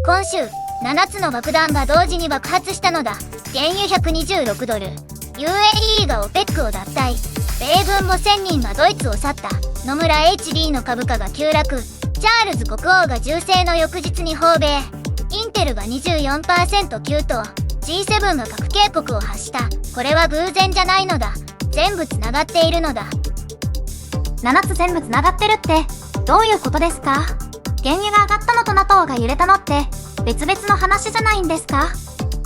今週7つの爆弾が同時に爆発したのだ。原油126ドル、 UAE が OPEC を脱退、米軍も1000人がドイツを去った、野村 HD の株価が急落、チャールズ国王が銃声の翌日に訪米、インテルが 24% 急騰、 G7 が核警告を発した。これは偶然じゃないのだ。全部つながっているのだ。7つ全部つながってるってどういうことですか？原油が上がったのと NATO が揺れたのって別々の話じゃないんですか？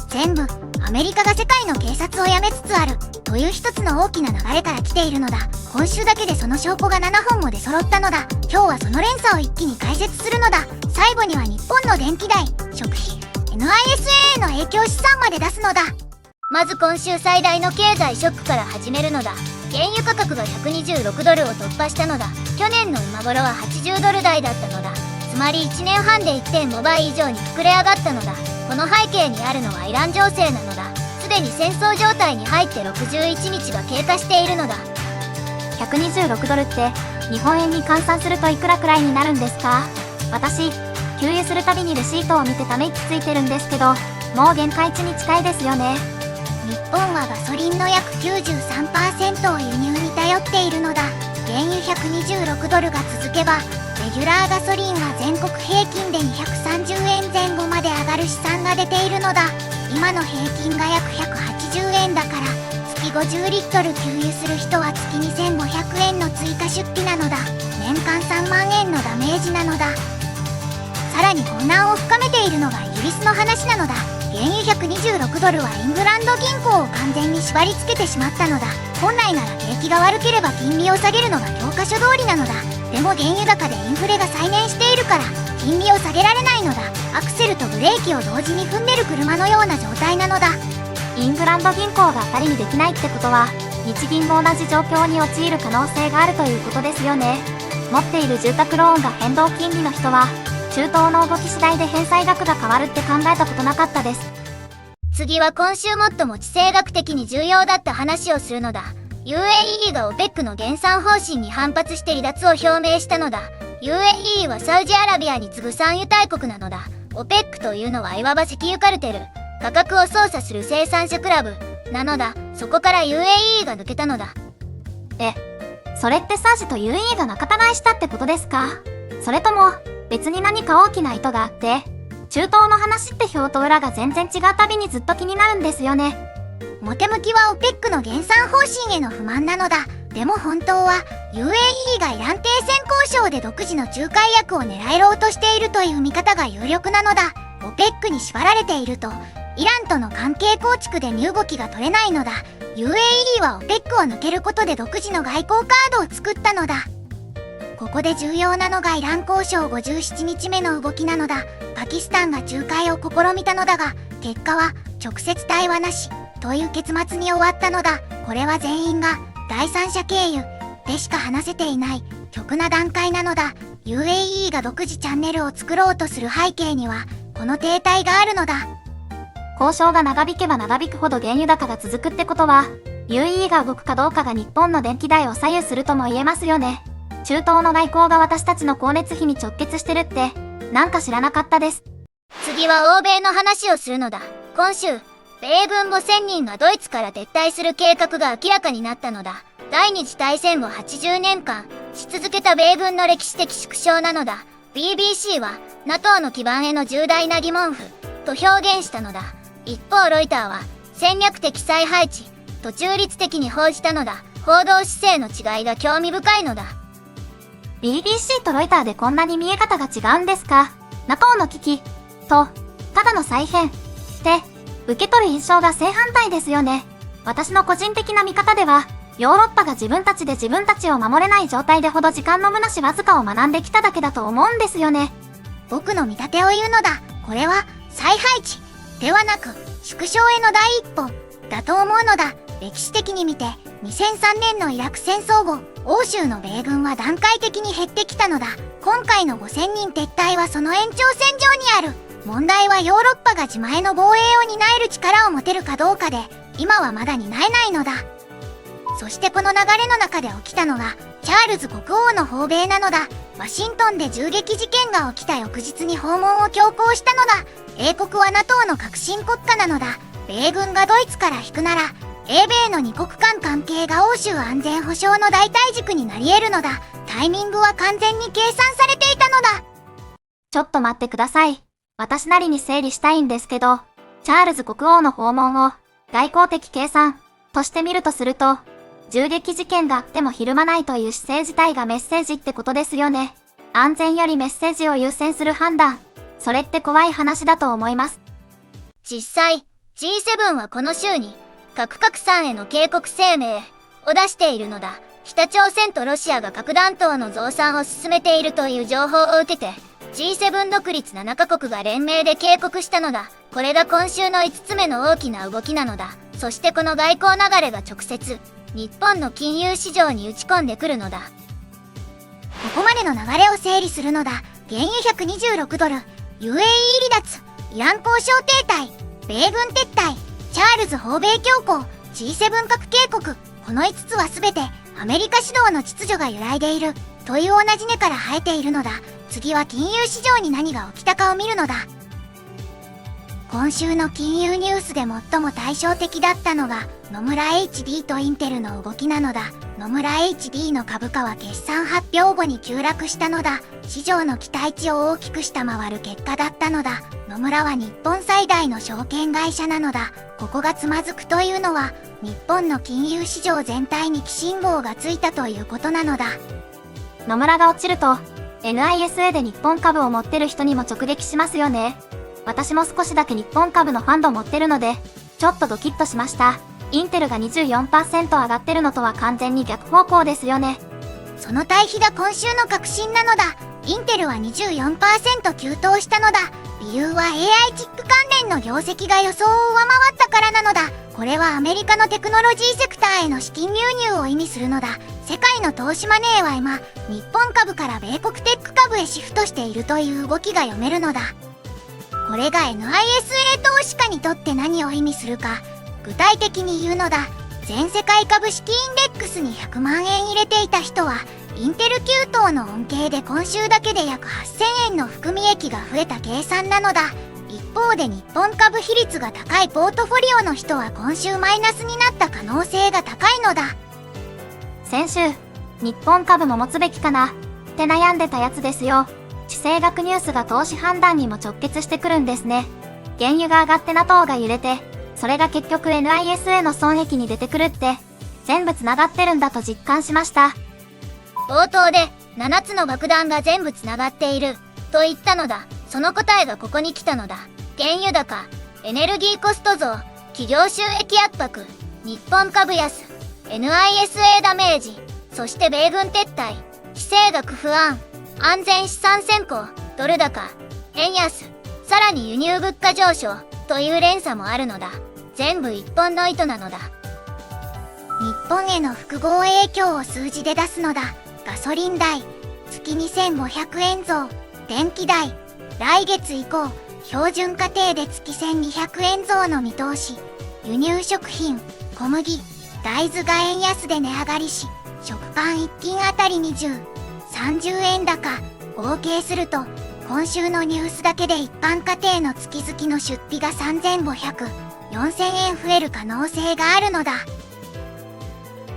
全部アメリカが世界の警察をやめつつあるという一つの大きな流れから来ているのだ。今週だけでその証拠が7本も出揃ったのだ。今日はその連鎖を一気に解説するのだ。最後には日本の電気代、食費、NISA への影響試算まで出すのだ。まず今週最大の経済ショックから始めるのだ。原油価格が126ドルを突破したのだ。去年の今頃は80ドル台だったのだ。つまり1年半で 1.5 倍以上に膨れ上がったのだ。この背景にあるのはイラン情勢なのだ。すでに戦争状態に入って61日が経過しているのだ。126ドルって日本円に換算するといくらくらいになるんですか？私、給油するたびにレシートを見てため息ついてるんですけど、もう限界値に近いですよね。日本はガソリンの約 93% を輸入に頼っているのだ。原油126ドルが続けば、レギュラーガソリンは全国平均で230円前後まで上がる試算が出ているのだ。今の平均が約180円だから、月50リットル給油する人は月2500円の追加出費なのだ。年間3万円のダメージなのだ。さらに混乱を深めているのがイギリスの話なのだ。原油126ドルはイングランド銀行を完全に縛り付けてしまったのだ。本来なら景気が悪ければ金利を下げるのが教科書通りなのだ。でも原油高でインフレが再燃しているから金利を下げられないのだ。アクセルとブレーキを同時に踏んでる車のような状態なのだ。イングランド銀行が当たりにできないってことは、日銀も同じ状況に陥る可能性があるということですよね。持っている住宅ローンが変動金利の人は、中東の動き次第で返済額が変わるって考えたことなかったです。次は今週最も地政学的に重要だった話をするのだ。UAE が OPEC の減産方針に反発して離脱を表明したのだ。UAE はサウジアラビアに次ぐ産油大国なのだ。OPEC というのはいわば石油カルテル、価格を操作する生産者クラブなのだ。そこから UAE が抜けたのだ。それってサウジと UAE が仲違いしたってことですか？それとも別に何か大きな意図があって、中東の話って表と裏が全然違うたびにずっと気になるんですよね。表向きは OPEC の減産方針への不満なのだ。でも本当は UAE がイラン停戦交渉で独自の仲介役を狙えろうとしているという見方が有力なのだ。OPEC に縛られているとイランとの関係構築で身動きが取れないのだ。UAE は OPEC を抜けることで独自の外交カードを作ったのだ。ここで重要なのがイラン交渉57日目の動きなのだ。パキスタンが仲介を試みたのだが、結果は直接対話なしという結末に終わったのだ。これは全員が第三者経由でしか話せていない極な段階なのだ。 UAE が独自チャンネルを作ろうとする背景にはこの停滞があるのだ。交渉が長引けば長引くほど原油高が続くってことは、 UAE が動くかどうかが日本の電気代を左右するとも言えますよね。中東の外交が私たちの光熱費に直結してるってなんか知らなかったです。次は欧米の話をするのだ。今週米軍も1000人がドイツから撤退する計画が明らかになったのだ。第二次大戦後80年間し続けた米軍の歴史的縮小なのだ。 BBC は NATO の基盤への重大な疑問符と表現したのだ。一方ロイターは戦略的再配置と中立的に報じたのだ。報道姿勢の違いが興味深いのだ。BBC とロイターでこんなに見え方が違うんですか？ NATO の危機とただの再編って受け取る印象が正反対ですよね。私の個人的な見方では、ヨーロッパが自分たちで自分たちを守れない状態でほど時間の無なしわずかを学んできただけだと思うんですよね。僕の見立てを言うのだ。これは再配置ではなく縮小への第一歩だと思うのだ。歴史的に見て2003年のイラク戦争後、欧州の米軍は段階的に減ってきたのだ。今回の5000人撤退はその延長線上にある。問題はヨーロッパが自前の防衛を担える力を持てるかどうかで、今はまだ担えないのだ。そしてこの流れの中で起きたのがチャールズ国王の訪米なのだ。ワシントンで銃撃事件が起きた翌日に訪問を強行したのだ。英国は NATO の革新国家なのだ。米軍がドイツから引くなら英米の二国間関係が欧州安全保障の大体軸になり得るのだ。タイミングは完全に計算されていたのだ。ちょっと待ってください。私なりに整理したいんですけど、チャールズ国王の訪問を外交的計算として見るとすると、銃撃事件があってもひるまないという姿勢自体がメッセージってことですよね。安全よりメッセージを優先する判断。それって怖い話だと思います。実際、G7 はこの週に核拡散への警告声明を出しているのだ。北朝鮮とロシアが核弾頭の増産を進めているという情報を受けて、G7 独立7カ国が連名で警告したのだ。これが今週の5つ目の大きな動きなのだ。そしてこの外交流れが直接、日本の金融市場に打ち込んでくるのだ。ここまでの流れを整理するのだ。原油126ドル、UAE 離脱、イラン交渉停滞、米軍撤退、チャールズ訪米強行、G7 核警告、この5つは全てアメリカ主導の秩序が揺らいでいるという同じ根から生えているのだ。次は金融市場に何が起きたかを見るのだ。今週の金融ニュースで最も対照的だったのが野村 HD とインテルの動きなのだ。野村 HD の株価は決算発表後に急落したのだ。市場の期待値を大きく下回る結果だったのだ。野村は日本最大の証券会社なのだ。ここがつまずくというのは日本の金融市場全体に寄信号がついたということなのだ。野村が落ちると NISA で日本株を持ってる人にも直撃しますよね。私も少しだけ日本株のファンド持ってるのでちょっとドキッとしました。インテルが 24% 上がってるのとは完全に逆方向ですよね。その対比が今週の革新なのだ。インテルは 24% 急騰したのだ。理由は AI チップ関連の業績が予想を上回ったからなのだ。これはアメリカのテクノロジーセクターへの資金流入を意味するのだ。世界の投資マネーは今、日本株から米国テック株へシフトしているという動きが読めるのだ。これが NISA 投資家にとって何を意味するか、具体的に言うのだ。全世界株式インデックスに100万円入れていた人は、インテル急騰の恩恵で今週だけで約8000円の含み益が増えた計算なのだ。一方で日本株比率が高いポートフォリオの人は今週マイナスになった可能性が高いのだ。先週、日本株も持つべきかなって悩んでたやつですよ。地政学ニュースが投資判断にも直結してくるんですね。原油が上がって NATO が揺れて、それが結局 NISA の損益に出てくるって、全部繋がってるんだと実感しました。冒頭で7つの爆弾が全部繋がっていると言ったのだ。その答えがここに来たのだ。原油高、エネルギーコスト増、企業収益圧迫、日本株安、NISA ダメージ、そして米軍撤退、地政学不安、安全資産先行、ドル高、円安、さらに輸入物価上昇という連鎖もあるのだ。全部一本の糸なのだ。日本への複合影響を数字で出すのだ。ガソリン代、月2500円増、電気代、来月以降、標準家庭で月1200円増の見通し、輸入食品、小麦、大豆が円安で値上がりし、食パン1斤あたり20、30円高、合計すると、今週のニュースだけで一般家庭の月々の出費が3500、4000円増える可能性があるのだ。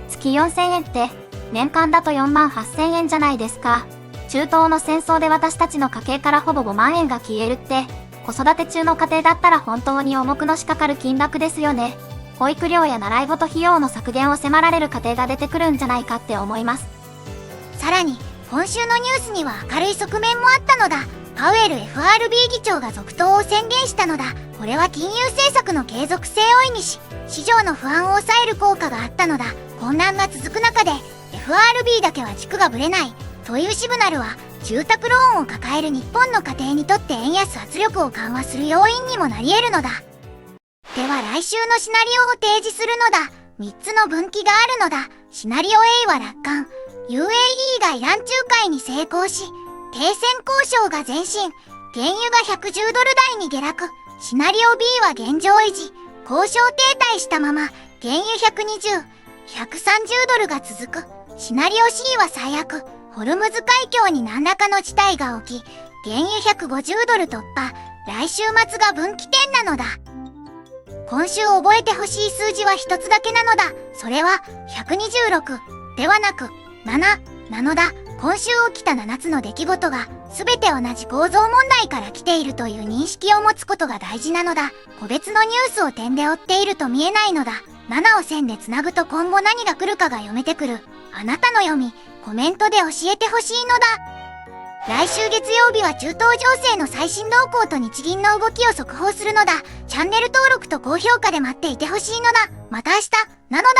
月4000円って、年間だと4万8000円じゃないですか。中東の戦争で私たちの家計からほぼ5万円が消えるって、子育て中の家庭だったら本当に重くのしかかる金額ですよね。保育料や習い事費用の削減を迫られる家庭が出てくるんじゃないかって思います。さらに、今週のニュースには明るい側面もあったのだ。パウエル FRB 議長が続投を宣言したのだ。これは金融政策の継続性を意味し、市場の不安を抑える効果があったのだ。混乱が続く中で、FRB だけは軸がぶれないというシグナルは、住宅ローンを抱える日本の家庭にとって円安圧力を緩和する要因にもなり得るのだ。では来週のシナリオを提示するのだ。3つの分岐があるのだ。シナリオ A は楽観。UAE がイラン仲介に成功し、停戦交渉が前進。原油が110ドル台に下落。シナリオ B は現状維持。交渉停滞したまま、原油120、130ドルが続く。シナリオ C は最悪。ホルムズ海峡に何らかの事態が起き、原油150ドル突破。来週末が分岐点なのだ。今週覚えてほしい数字は一つだけなのだ。それは126ではなく7なのだ。今週起きた7つの出来事が全て同じ構造問題から来ているという認識を持つことが大事なのだ。個別のニュースを点で追っていると見えないのだ。7を線でつなぐと今後何が来るかが読めてくる。あなたの読み、コメントで教えてほしいのだ。来週月曜日は中東情勢の最新動向と日銀の動きを速報するのだ。チャンネル登録と高評価で待っていてほしいのだ。また明日、なのだ。